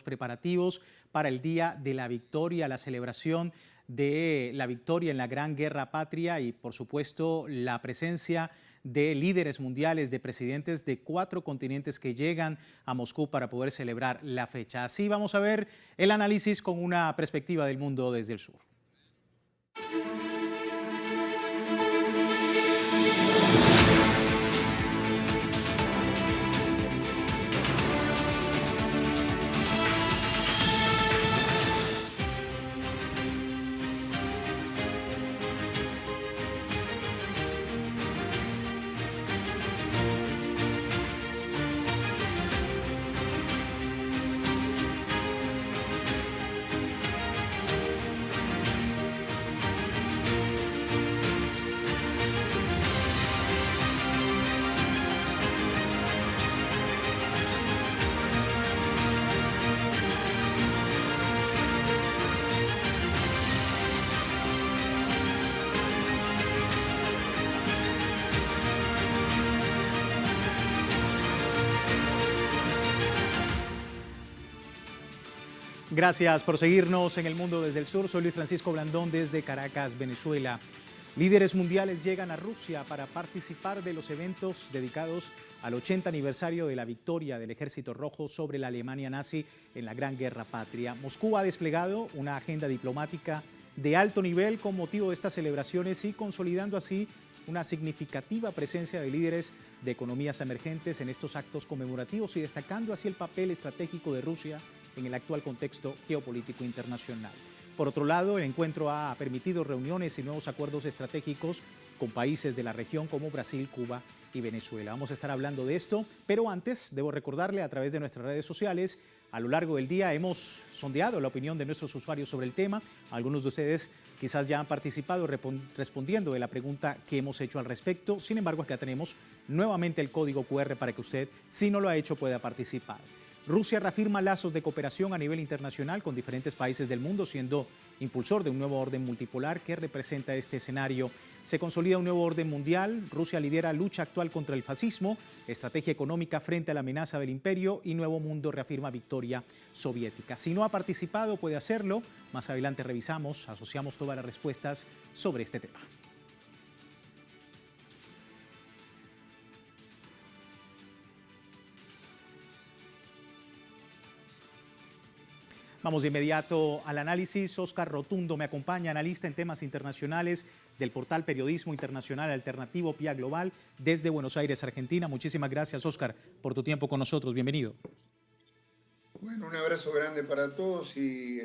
Preparativos para el Día de la Victoria, la celebración de la victoria en la Gran Guerra Patria y, por supuesto, la presencia de líderes mundiales, de presidentes de 4 continentes que llegan a Moscú para poder celebrar la fecha. Así vamos a ver el análisis con una perspectiva del mundo desde el sur. Gracias por seguirnos en El Mundo desde el Sur. Soy Luis Francisco Blandón desde Caracas, Venezuela. Líderes mundiales llegan a Rusia para participar de los eventos dedicados al 80 aniversario de la victoria del Ejército Rojo sobre la Alemania nazi en la Gran Guerra Patria. Moscú ha desplegado una agenda diplomática de alto nivel con motivo de estas celebraciones y consolidando así una significativa presencia de líderes de economías emergentes en estos actos conmemorativos y destacando así el papel estratégico de Rusia en el actual contexto geopolítico internacional. Por otro lado, el encuentro ha permitido reuniones y nuevos acuerdos estratégicos con países de la región como Brasil, Cuba y Venezuela. Vamos a estar hablando de esto, pero antes debo recordarle a través de nuestras redes sociales, a lo largo del día hemos sondeado la opinión de nuestros usuarios sobre el tema. Algunos de ustedes quizás ya han participado respondiendo de la pregunta que hemos hecho al respecto. Sin embargo, acá tenemos nuevamente el código QR para que usted, si no lo ha hecho, pueda participar. Rusia reafirma lazos de cooperación a nivel internacional con diferentes países del mundo, siendo impulsor de un nuevo orden multipolar que representa este escenario. Se consolida un nuevo orden mundial, Rusia lidera lucha actual contra el fascismo, estrategia económica frente a la amenaza del imperio y Nuevo Mundo reafirma victoria soviética. Si no ha participado, puede hacerlo. Más adelante revisamos, asociamos todas las respuestas sobre este tema. Vamos de inmediato al análisis. Óscar Rotundo me acompaña, analista en temas internacionales del portal Periodismo Internacional Alternativo PIA Global desde Buenos Aires, Argentina. Muchísimas gracias, Óscar, por tu tiempo con nosotros. Bienvenido. Bueno, un abrazo grande para todos y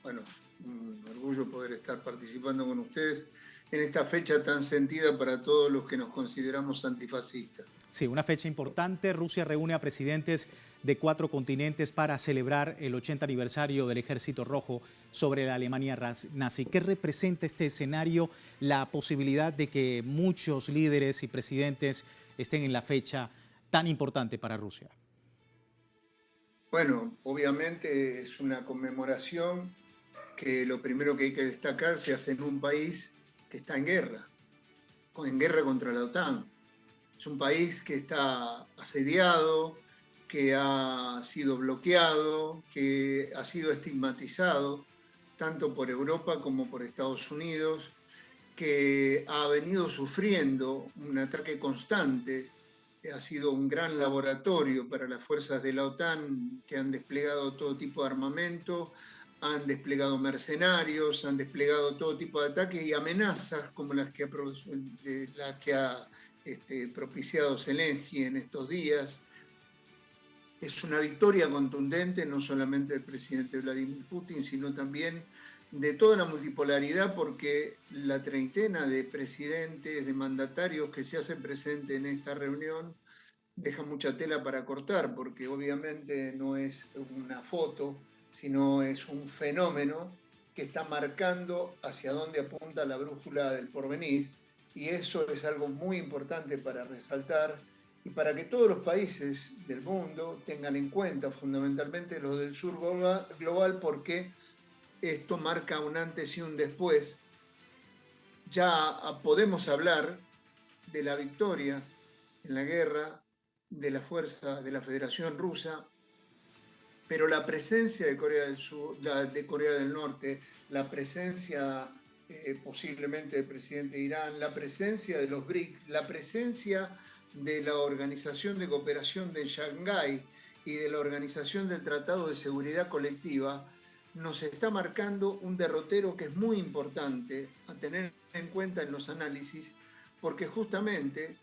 bueno, un orgullo poder estar participando con ustedes en esta fecha tan sentida para todos los que nos consideramos antifascistas. Sí, una fecha importante. Rusia reúne a presidentes de 4 continentes para celebrar el 80 aniversario del Ejército Rojo sobre la Alemania nazi. ¿Qué representa este escenario, la posibilidad de que muchos líderes y presidentes estén en la fecha tan importante para Rusia? Bueno, obviamente es una conmemoración que lo primero que hay que destacar se hace en un país que está en guerra contra la OTAN. Es un país que está asediado, que ha sido bloqueado, que ha sido estigmatizado tanto por Europa como por Estados Unidos, que ha venido sufriendo un ataque constante, ha sido un gran laboratorio para las fuerzas de la OTAN que han desplegado todo tipo de armamento, han desplegado mercenarios, han desplegado todo tipo de ataques y amenazas como las que ha propiciado Zelensky en estos días. Es una victoria contundente no solamente del presidente Vladimir Putin, sino también de toda la multipolaridad, porque la treintena de presidentes, de mandatarios que se hacen presentes en esta reunión deja mucha tela para cortar, porque obviamente no es una foto, sino es un fenómeno que está marcando hacia dónde apunta la brújula del porvenir, y eso es algo muy importante para resaltar y para que todos los países del mundo tengan en cuenta, fundamentalmente los del sur global, porque esto marca un antes y un después. Ya podemos hablar de la victoria en la guerra de la fuerza de la Federación Rusa, pero la presencia de Corea del Sur, de Corea del Norte, la presencia posiblemente del presidente de Irán, la presencia de los BRICS, la presencia de la Organización de Cooperación de Shanghái y de la Organización del Tratado de Seguridad Colectiva, nos está marcando un derrotero que es muy importante a tener en cuenta en los análisis, porque justamente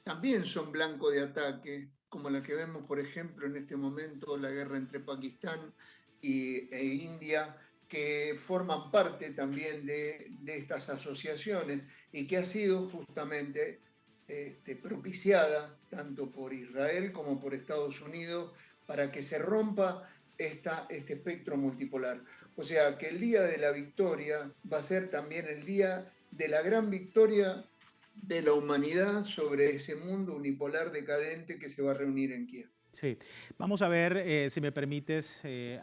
también son blanco de ataque, como la que vemos, por ejemplo, en este momento, la guerra entre Pakistán e India, que forman parte también de estas asociaciones y que ha sido justamente propiciada tanto por Israel como por Estados Unidos para que se rompa este espectro multipolar. O sea, que el día de la victoria va a ser también el día de la gran victoria de la humanidad sobre ese mundo unipolar decadente que se va a reunir en Kiev. Sí, vamos a ver, si me permites,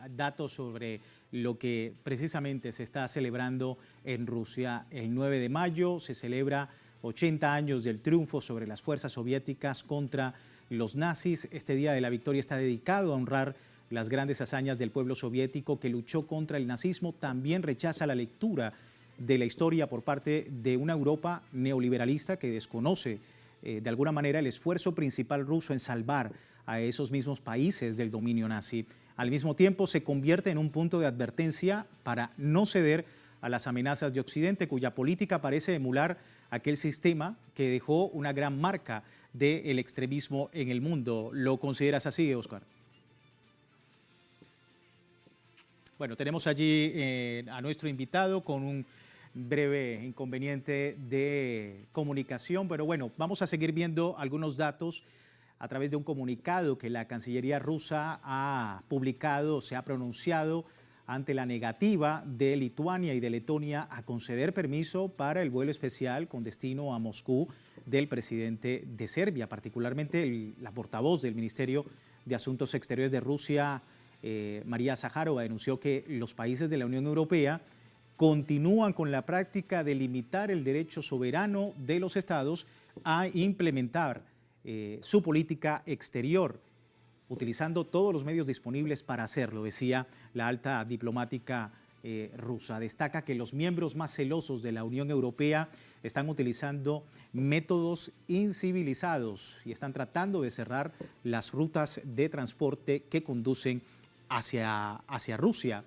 datos sobre lo que precisamente se está celebrando en Rusia. El 9 de mayo se celebra 80 años del triunfo sobre las fuerzas soviéticas contra los nazis. Este Día de la Victoria está dedicado a honrar las grandes hazañas del pueblo soviético que luchó contra el nazismo. También rechaza la lectura de la historia por parte de una Europa neoliberalista que desconoce de alguna manera el esfuerzo principal ruso en salvar a esos mismos países del dominio nazi. Al mismo tiempo se convierte en un punto de advertencia para no ceder a las amenazas de Occidente, cuya política parece emular aquel sistema que dejó una gran marca del extremismo en el mundo. ¿Lo consideras así, Oscar? Bueno, tenemos allí a nuestro invitado con un breve inconveniente de comunicación, pero bueno, vamos a seguir viendo algunos datos a través de un comunicado que la Cancillería rusa ha publicado, se ha pronunciado ante la negativa de Lituania y de Letonia a conceder permiso para el vuelo especial con destino a Moscú del presidente de Serbia, particularmente la portavoz del Ministerio de Asuntos Exteriores de Rusia, María Zaharova, denunció que los países de la Unión Europea continúan con la práctica de limitar el derecho soberano de los estados a implementar su política exterior, utilizando todos los medios disponibles para hacerlo, decía la alta diplomática rusa. Destaca que los miembros más celosos de la Unión Europea están utilizando métodos incivilizados y están tratando de cerrar las rutas de transporte que conducen hacia Rusia.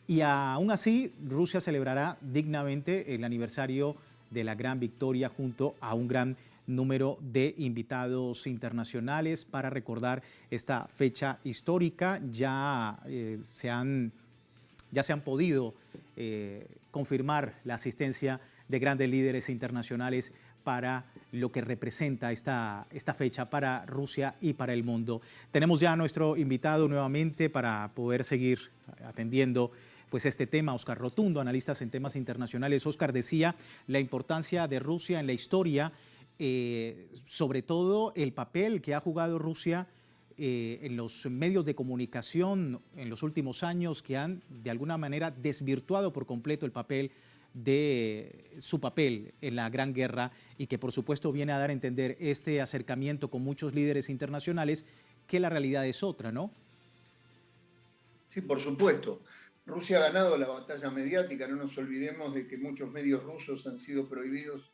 Y aún así, Rusia celebrará dignamente el aniversario de la gran victoria junto a un gran número de invitados internacionales para recordar esta fecha histórica. Ya se han podido confirmar la asistencia de grandes líderes internacionales para lo que representa esta fecha para Rusia y para el mundo. Tenemos ya a nuestro invitado nuevamente para poder seguir atendiendo pues este tema, Oscar Rotundo, analista en temas internacionales. Oscar, decía la importancia de Rusia en la historia, sobre todo el papel que ha jugado Rusia en los medios de comunicación en los últimos años, que han de alguna manera desvirtuado por completo el papel de su papel en la Gran Guerra y que por supuesto viene a dar a entender este acercamiento con muchos líderes internacionales que la realidad es otra, ¿no? Sí, por supuesto. Rusia ha ganado la batalla mediática, no nos olvidemos de que muchos medios rusos han sido prohibidos,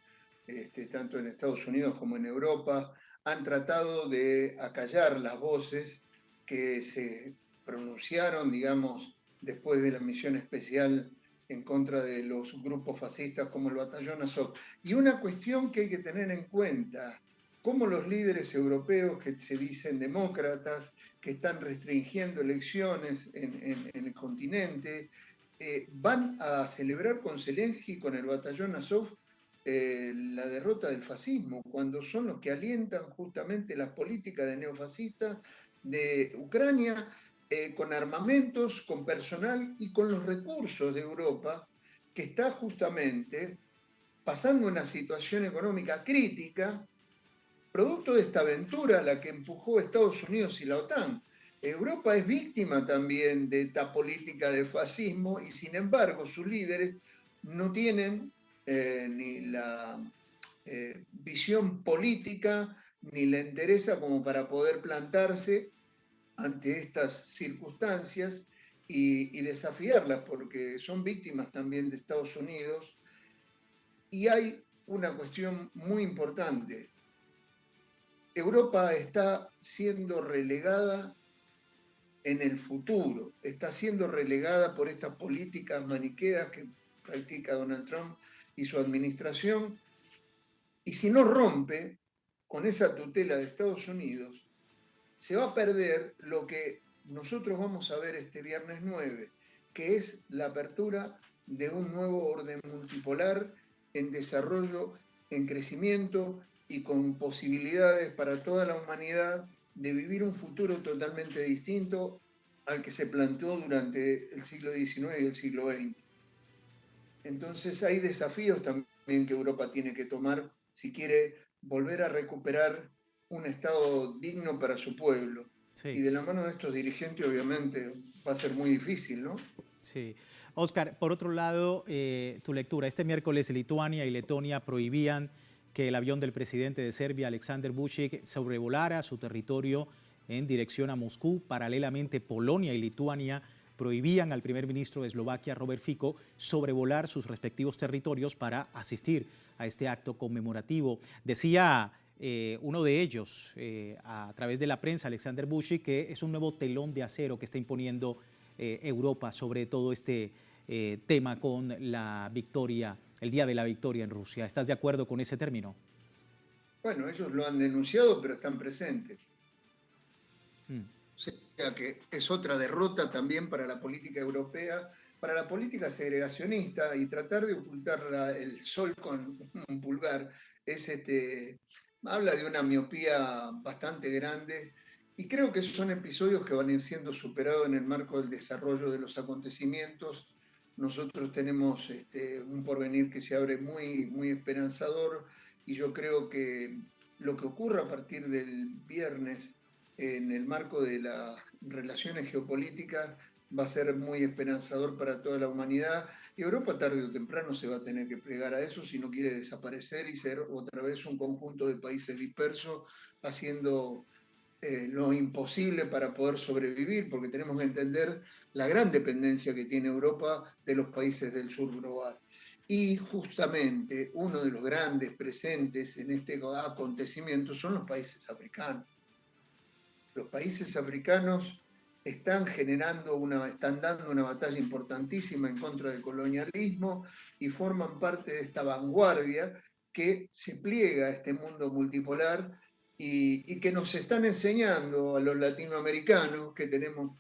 tanto en Estados Unidos como en Europa, han tratado de acallar las voces que se pronunciaron, digamos, después de la misión especial en contra de los grupos fascistas como el Batallón Azov. Y una cuestión que hay que tener en cuenta, cómo los líderes europeos que se dicen demócratas, que están restringiendo elecciones en el continente, van a celebrar con Zelensky, con el Batallón Azov, la derrota del fascismo, cuando son los que alientan justamente las políticas de neofascistas de Ucrania, con armamentos, con personal y con los recursos de Europa, que está justamente pasando una situación económica crítica, producto de esta aventura a la que empujó Estados Unidos y la OTAN. Europa es víctima también de esta política de fascismo y sin embargo sus líderes no tienen ni la visión política ni la entereza como para poder plantarse ante estas circunstancias y desafiarlas, porque son víctimas también de Estados Unidos. Y hay una cuestión muy importante. Europa está siendo relegada en el futuro, está siendo relegada por estas políticas maniqueas que practica Donald Trump y su administración, y si no rompe con esa tutela de Estados Unidos, se va a perder lo que nosotros vamos a ver este viernes 9, que es la apertura de un nuevo orden multipolar en desarrollo, en crecimiento y con posibilidades para toda la humanidad de vivir un futuro totalmente distinto al que se planteó durante el siglo XIX y el siglo XX. Entonces hay desafíos también que Europa tiene que tomar si quiere volver a recuperar un Estado digno para su pueblo. Sí. Y de la mano de estos dirigentes obviamente va a ser muy difícil, ¿no? Sí. Oscar, por otro lado, tu lectura. Este miércoles Lituania y Letonia prohibían que el avión del presidente de Serbia, Aleksandar Vučić, sobrevolara su territorio en dirección a Moscú. Paralelamente, Polonia y Lituania prohibían al primer ministro de Eslovaquia, Robert Fico, sobrevolar sus respectivos territorios para asistir a este acto conmemorativo. Decía uno de ellos, a través de la prensa, Aleksandar Vučić, que es un nuevo telón de acero que está imponiendo Europa sobre todo este tema con la victoria, el Día de la Victoria en Rusia. ¿Estás de acuerdo con ese término? Bueno, ellos lo han denunciado, pero están presentes. Mm. O sea que es otra derrota también para la política europea, para la política segregacionista, y tratar de ocultar el sol con un pulgar habla de una miopía bastante grande, y creo que son episodios que van a ir siendo superados en el marco del desarrollo de los acontecimientos. Nosotros tenemos un porvenir que se abre muy, muy esperanzador, y yo creo que lo que ocurra a partir del viernes en el marco de las relaciones geopolíticas va a ser muy esperanzador para toda la humanidad, y Europa tarde o temprano se va a tener que plegar a eso si no quiere desaparecer y ser otra vez un conjunto de países dispersos haciendo lo imposible para poder sobrevivir, porque tenemos que entender la gran dependencia que tiene Europa de los países del sur global. Y justamente uno de los grandes presentes en este acontecimiento son los países africanos. Los países africanos están dando una batalla importantísima en contra del colonialismo y forman parte de esta vanguardia que se pliega a este mundo multipolar y que nos están enseñando a los latinoamericanos, que tenemos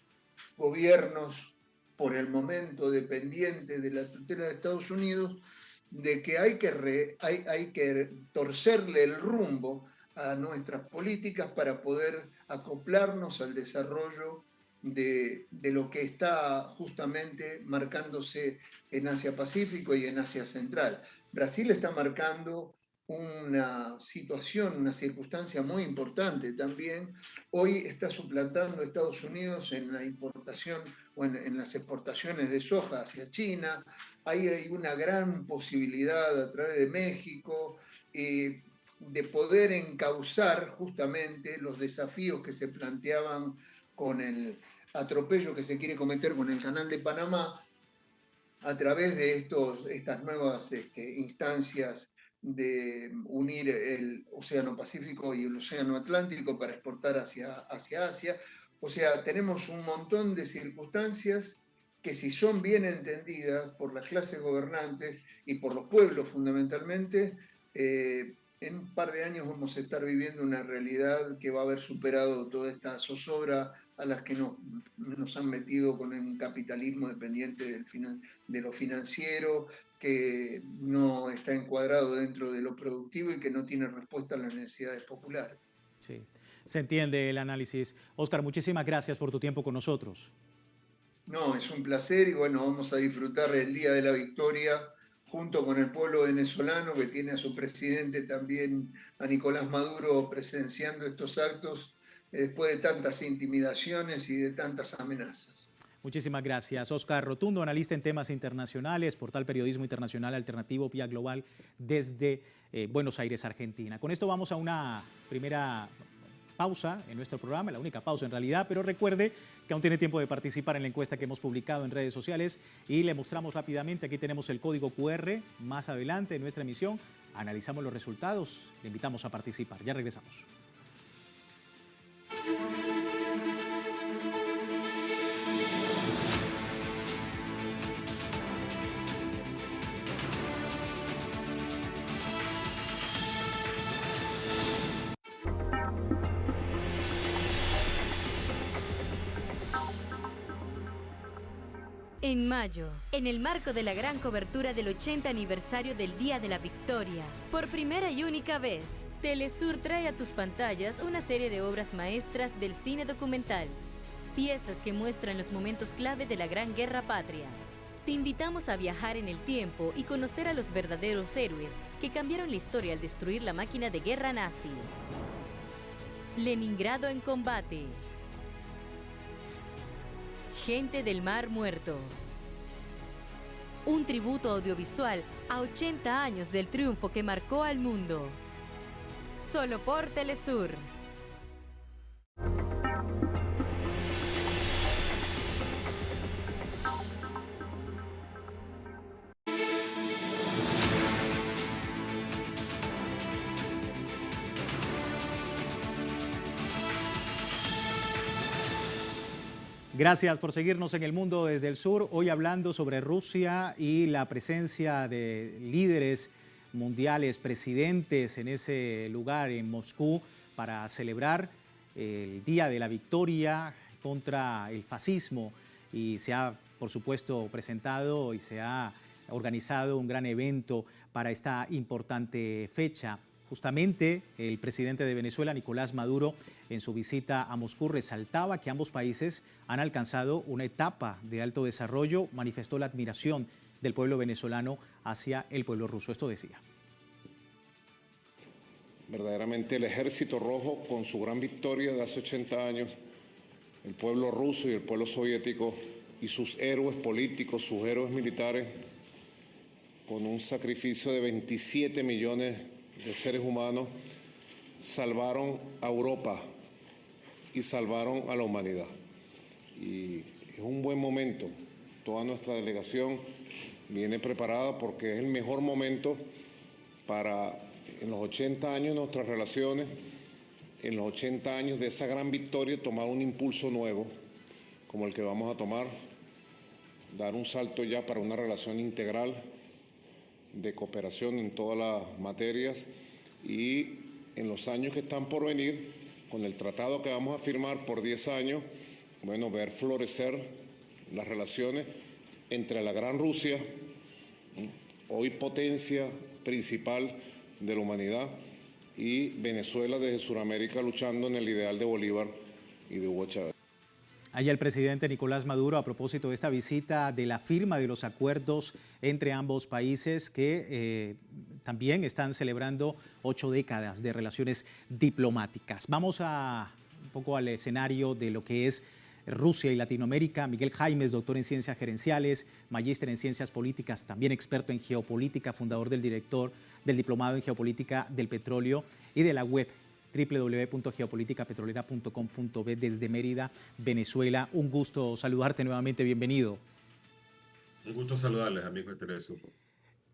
gobiernos por el momento dependientes de la tutela de Estados Unidos, de que hay que torcerle el rumbo a nuestras políticas para poder acoplarnos al desarrollo de lo que está justamente marcándose en Asia-Pacífico y en Asia Central. Brasil está marcando una situación, una circunstancia muy importante también. Hoy está suplantando a Estados Unidos en la importación o en las exportaciones de soja hacia China. Ahí hay una gran posibilidad a través de México de poder encauzar justamente los desafíos que se planteaban con el atropello que se quiere cometer con el Canal de Panamá a través de estas nuevas instancias de unir el Océano Pacífico y el Océano Atlántico para exportar hacia Asia. O sea, tenemos un montón de circunstancias que, si son bien entendidas por las clases gobernantes y por los pueblos fundamentalmente, en un par de años vamos a estar viviendo una realidad que va a haber superado toda esta zozobra a las que nos han metido con un capitalismo dependiente de lo financiero, que no está encuadrado dentro de lo productivo y que no tiene respuesta a las necesidades populares. Sí, se entiende el análisis. Oscar, muchísimas gracias por tu tiempo con nosotros. No, es un placer, y bueno, vamos a disfrutar el Día de la Victoria junto con el pueblo venezolano, que tiene a su presidente también, a Nicolás Maduro, presenciando estos actos después de tantas intimidaciones y de tantas amenazas. Muchísimas gracias. Oscar Rotundo, analista en temas internacionales, portal Periodismo Internacional Alternativo Vía Global desde Buenos Aires, Argentina. Con esto vamos a una primera pausa en nuestro programa, la única pausa en realidad, pero recuerde que aún tiene tiempo de participar en la encuesta que hemos publicado en redes sociales y le mostramos rápidamente, aquí tenemos el código QR, más adelante en nuestra emisión analizamos los resultados, le invitamos a participar, ya regresamos. En mayo, en el marco de la gran cobertura del 80 aniversario del Día de la Victoria, por primera y única vez, Telesur trae a tus pantallas una serie de obras maestras del cine documental, piezas que muestran los momentos clave de la Gran Guerra Patria. Te invitamos a viajar en el tiempo y conocer a los verdaderos héroes que cambiaron la historia al destruir la máquina de guerra nazi. Leningrado en combate. Gente del Mar Muerto. Un tributo audiovisual a 80 años del triunfo que marcó al mundo. Solo por Telesur. Gracias por seguirnos en El Mundo desde el Sur. Hoy hablando sobre Rusia y la presencia de líderes mundiales, presidentes en ese lugar, en Moscú, para celebrar el Día de la Victoria contra el fascismo. Y se ha, por supuesto, presentado y se ha organizado un gran evento para esta importante fecha. Justamente el presidente de Venezuela, Nicolás Maduro, en su visita a Moscú resaltaba que ambos países han alcanzado una etapa de alto desarrollo, manifestó la admiración del pueblo venezolano hacia el pueblo ruso. Esto decía. Verdaderamente el Ejército Rojo, con su gran victoria de hace 80 años, el pueblo ruso y el pueblo soviético y sus héroes políticos, sus héroes militares, con un sacrificio de 27 millones de seres humanos, salvaron a Europa y salvaron a la humanidad. Y es un buen momento. Toda nuestra delegación viene preparada porque es el mejor momento para, en los 80 años de nuestras relaciones, en los 80 años de esa gran victoria, tomar un impulso nuevo, como el que vamos a tomar, dar un salto ya para una relación integral de cooperación en todas las materias y en los años que están por venir, con el tratado que vamos a firmar por 10 años, bueno, ver florecer las relaciones entre la Gran Rusia, hoy potencia principal de la humanidad, y Venezuela desde Sudamérica luchando en el ideal de Bolívar y de Hugo Chávez. Allá el presidente Nicolás Maduro, a propósito de esta visita, de la firma de los acuerdos entre ambos países que también están celebrando 8 décadas de relaciones diplomáticas. Vamos un poco al escenario de lo que es Rusia y Latinoamérica. Miguel Jaimes, doctor en Ciencias Gerenciales, magíster en Ciencias Políticas, también experto en Geopolítica, fundador del Diplomado en Geopolítica del Petróleo y de la web www.geopoliticapetrolera.com.b desde Mérida, Venezuela. Un gusto saludarte nuevamente, bienvenido. Un gusto saludarles, amigos de Telesur.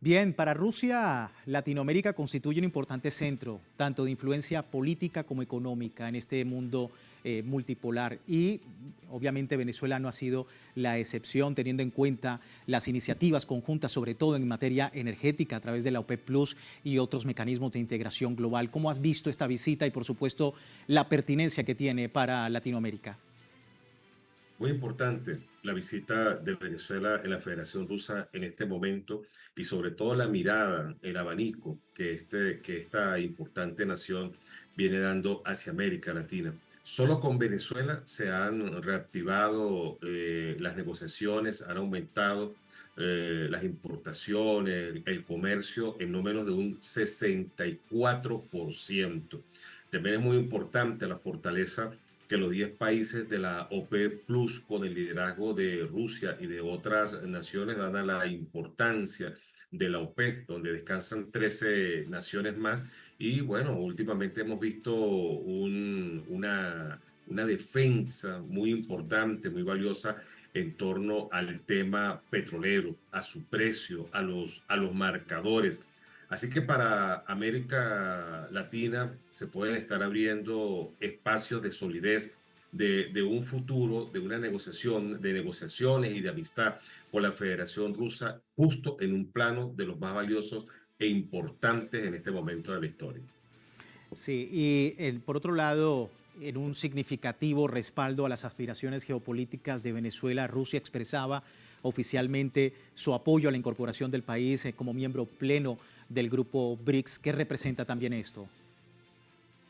Bien, para Rusia, Latinoamérica constituye un importante centro, tanto de influencia política como económica en este mundo multipolar. Y obviamente Venezuela no ha sido la excepción, teniendo en cuenta las iniciativas conjuntas, sobre todo en materia energética, a través de la OPEP Plus y otros mecanismos de integración global. ¿Cómo has visto esta visita y, por supuesto, la pertinencia que tiene para Latinoamérica? Muy importante la visita de Venezuela en la Federación Rusa en este momento y sobre todo la mirada, el abanico que esta importante nación viene dando hacia América Latina. Solo con Venezuela se han reactivado las negociaciones, han aumentado las importaciones, el comercio en no menos de un 64%. También es muy importante la fortaleza que los 10 países de la OPEP Plus, con el liderazgo de Rusia y de otras naciones, dada la importancia de la OPEP, donde descansan 13 naciones más, Y bueno, últimamente hemos visto una defensa muy importante, muy valiosa en torno al tema petrolero, a su precio, a los marcadores. Así que para América Latina se pueden estar abriendo espacios de solidez, de un futuro, de una negociación, de negociaciones y de amistad con la Federación Rusa, justo en un plano de los más valiosos e importantes en este momento de la historia. Sí, y por otro lado, en un significativo respaldo a las aspiraciones geopolíticas de Venezuela, Rusia expresaba oficialmente su apoyo a la incorporación del país como miembro pleno del grupo BRICS. ¿Qué representa también esto?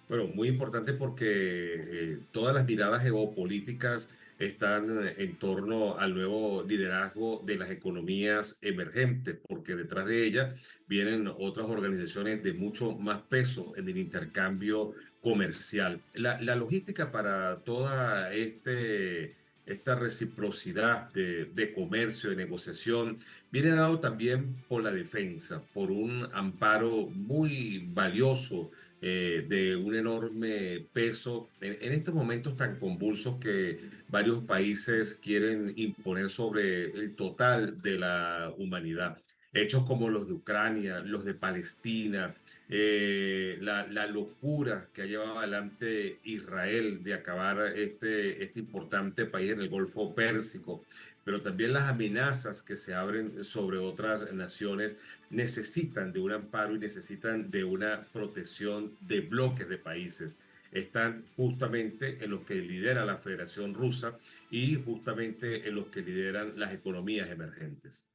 Bueno, muy importante porque todas las miradas geopolíticas están en torno al nuevo liderazgo de las economías emergentes, porque detrás de ella vienen otras organizaciones de mucho más peso en el intercambio comercial. La logística para toda esta reciprocidad de comercio, de negociación, viene dado también por la defensa, por un amparo muy valioso de un enorme peso en estos momentos tan convulsos que varios países quieren imponer sobre el total de la humanidad. Hechos como los de Ucrania, los de Palestina, la locura que ha llevado adelante Israel de acabar este importante país en el Golfo Pérsico, pero también las amenazas que se abren sobre otras naciones necesitan de un amparo y necesitan de una protección de bloques de países. Están justamente en los que lidera la Federación Rusa y justamente en los que lideran las economías emergentes.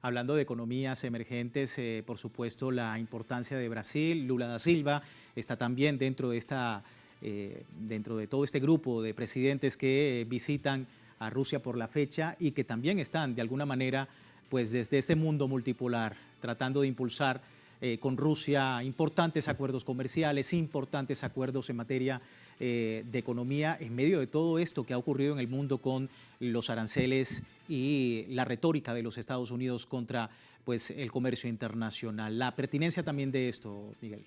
Hablando de economías emergentes, por supuesto, la importancia de Brasil. Lula da Silva está también dentro de todo este grupo de presidentes que visitan a Rusia por la fecha y que también están, de alguna manera, pues desde ese mundo multipolar, tratando de impulsar con Rusia importantes acuerdos comerciales, importantes acuerdos en materia de economía, en medio de todo esto que ha ocurrido en el mundo con los aranceles y la retórica de los Estados Unidos contra pues, el comercio internacional. La pertinencia también de esto, Miguel.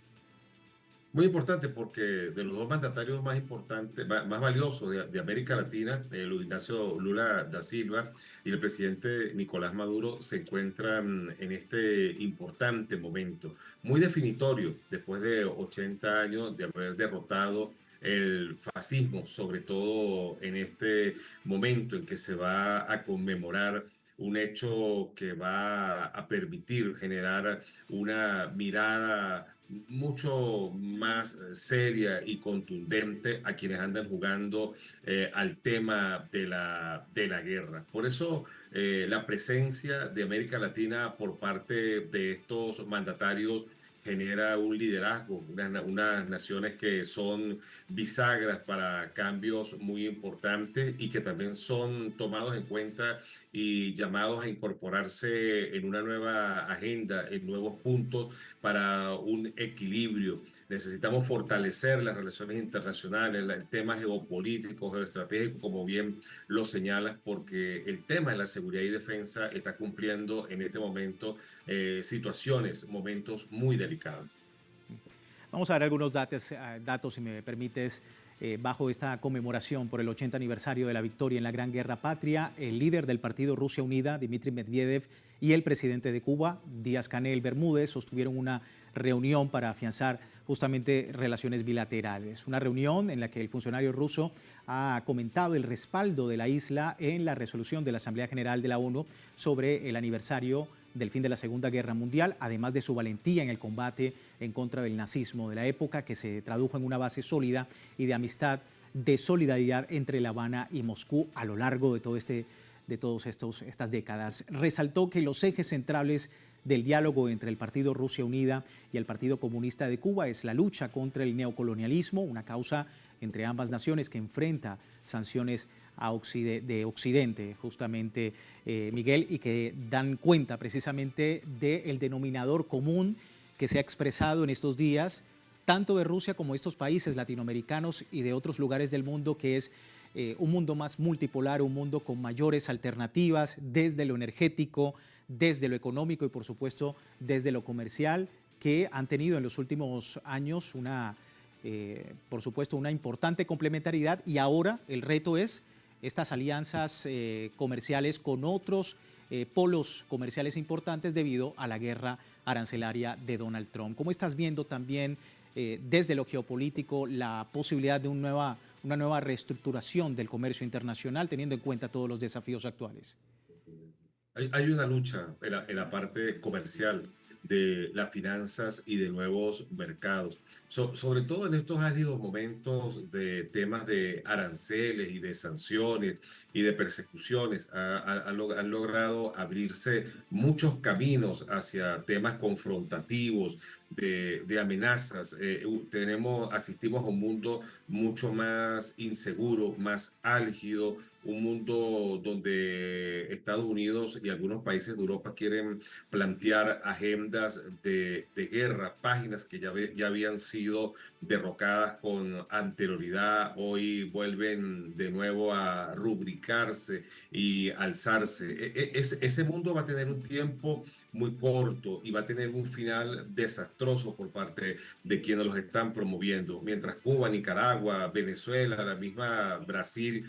Muy importante porque de los dos mandatarios más importantes, más valiosos de América Latina, Luis Ignacio Lula da Silva y el presidente Nicolás Maduro, se encuentran en este importante momento, muy definitorio, después de 80 años de haber derrotado el fascismo, sobre todo en este momento en que se va a conmemorar un hecho que va a permitir generar una mirada mucho más seria y contundente a quienes andan jugando al tema de la guerra. Por eso la presencia de América Latina por parte de estos mandatarios genera un liderazgo, unas naciones que son bisagras para cambios muy importantes y que también son tomados en cuenta y llamados a incorporarse en una nueva agenda, en nuevos puntos para un equilibrio. Necesitamos fortalecer las relaciones internacionales, el tema geopolítico, geoestratégico, como bien lo señalas, porque el tema de la seguridad y defensa está cumpliendo en este momento situaciones, momentos muy delicados. Vamos a ver algunos datos si me permites, bajo esta conmemoración por el 80 aniversario de la victoria en la Gran Guerra Patria. El líder del partido Rusia Unida, Dmitry Medvedev, y el presidente de Cuba, Díaz-Canel Bermúdez, sostuvieron una reunión para afianzar justamente relaciones bilaterales. Una reunión en la que el funcionario ruso ha comentado el respaldo de la isla en la resolución de la Asamblea General de la ONU sobre el aniversario del fin de la Segunda Guerra Mundial, además de su valentía en el combate en contra del nazismo de la época, que se tradujo en una base sólida y de amistad, de solidaridad entre La Habana y Moscú a lo largo de todas estas décadas. Resaltó que los ejes centrales del diálogo entre el Partido Rusia Unida y el Partido Comunista de Cuba es la lucha contra el neocolonialismo, una causa entre ambas naciones que enfrenta sanciones de Occidente, justamente, Miguel, y que dan cuenta precisamente del denominador común que se ha expresado en estos días, tanto de Rusia como de estos países latinoamericanos y de otros lugares del mundo, que es un mundo más multipolar, un mundo con mayores alternativas desde lo energético, desde lo económico y, por supuesto, desde lo comercial, que han tenido en los últimos años por supuesto, una importante complementariedad, y ahora el reto es estas alianzas comerciales con otros polos comerciales importantes debido a la guerra arancelaria de Donald Trump. ¿Cómo estás viendo también desde lo geopolítico la posibilidad de una nueva reestructuración del comercio internacional teniendo en cuenta todos los desafíos actuales? Hay una lucha en la parte comercial de las finanzas y de nuevos mercados. Sobre todo en estos álgidos momentos de temas de aranceles y de sanciones y de persecuciones, han logrado abrirse muchos caminos hacia temas confrontativos, de amenazas. Asistimos a un mundo mucho más inseguro, más álgido, un mundo donde Estados Unidos y algunos países de Europa quieren plantear agendas de guerra, páginas que ya habían sido derrocadas con anterioridad, hoy vuelven de nuevo a rubricarse y alzarse. Ese mundo va a tener un tiempo muy corto y va a tener un final desastroso por parte de quienes los están promoviendo. Mientras Cuba, Nicaragua, Venezuela, la misma Brasil,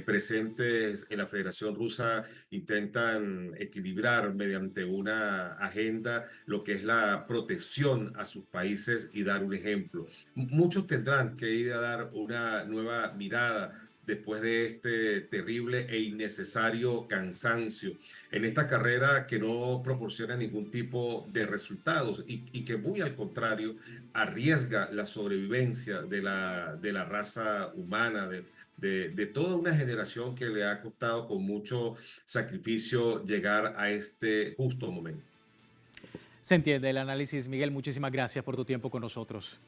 presentes en la Federación Rusa, intentan equilibrar mediante una agenda lo que es la protección a sus países y dar un ejemplo. Muchos tendrán que ir a dar una nueva mirada después de este terrible e innecesario cansancio en esta carrera que no proporciona ningún tipo de resultados y que muy al contrario arriesga la sobrevivencia de la raza humana, de toda una generación que le ha costado con mucho sacrificio llegar a este justo momento. Se entiende el análisis, Miguel. Muchísimas gracias por tu tiempo con nosotros.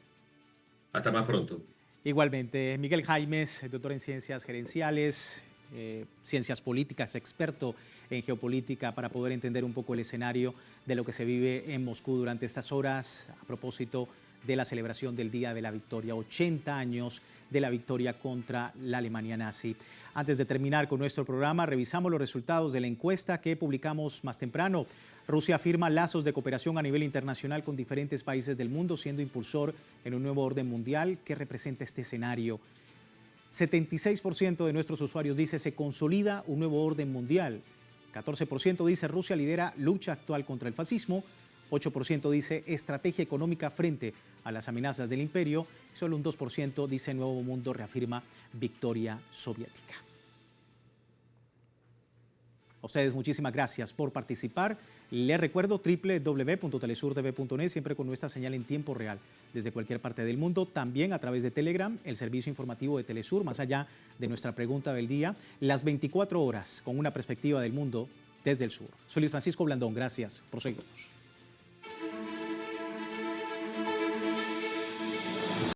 Hasta más pronto. Igualmente, Miguel Jaimes, doctor en ciencias gerenciales, ciencias políticas, experto en geopolítica, para poder entender un poco el escenario de lo que se vive en Moscú durante estas horas a propósito de la celebración del Día de la Victoria, 80 años de la victoria contra la Alemania nazi. Antes de terminar con nuestro programa, revisamos los resultados de la encuesta que publicamos más temprano. Rusia afirma lazos de cooperación a nivel internacional con diferentes países del mundo, siendo impulsor en un nuevo orden mundial. ¿Qué representa este escenario? 76% de nuestros usuarios dice se consolida un nuevo orden mundial. 14% dice Rusia lidera lucha actual contra el fascismo. 8% dice estrategia económica frente a las amenazas del imperio. Solo un 2% dice nuevo mundo reafirma victoria soviética. A ustedes muchísimas gracias por participar. Les recuerdo www.telesur.tv.net, siempre con nuestra señal en tiempo real desde cualquier parte del mundo. También a través de Telegram, el servicio informativo de Telesur, más allá de nuestra pregunta del día, las 24 horas con una perspectiva del mundo desde el sur. Soy Luis Francisco Blandón, gracias por seguirnos.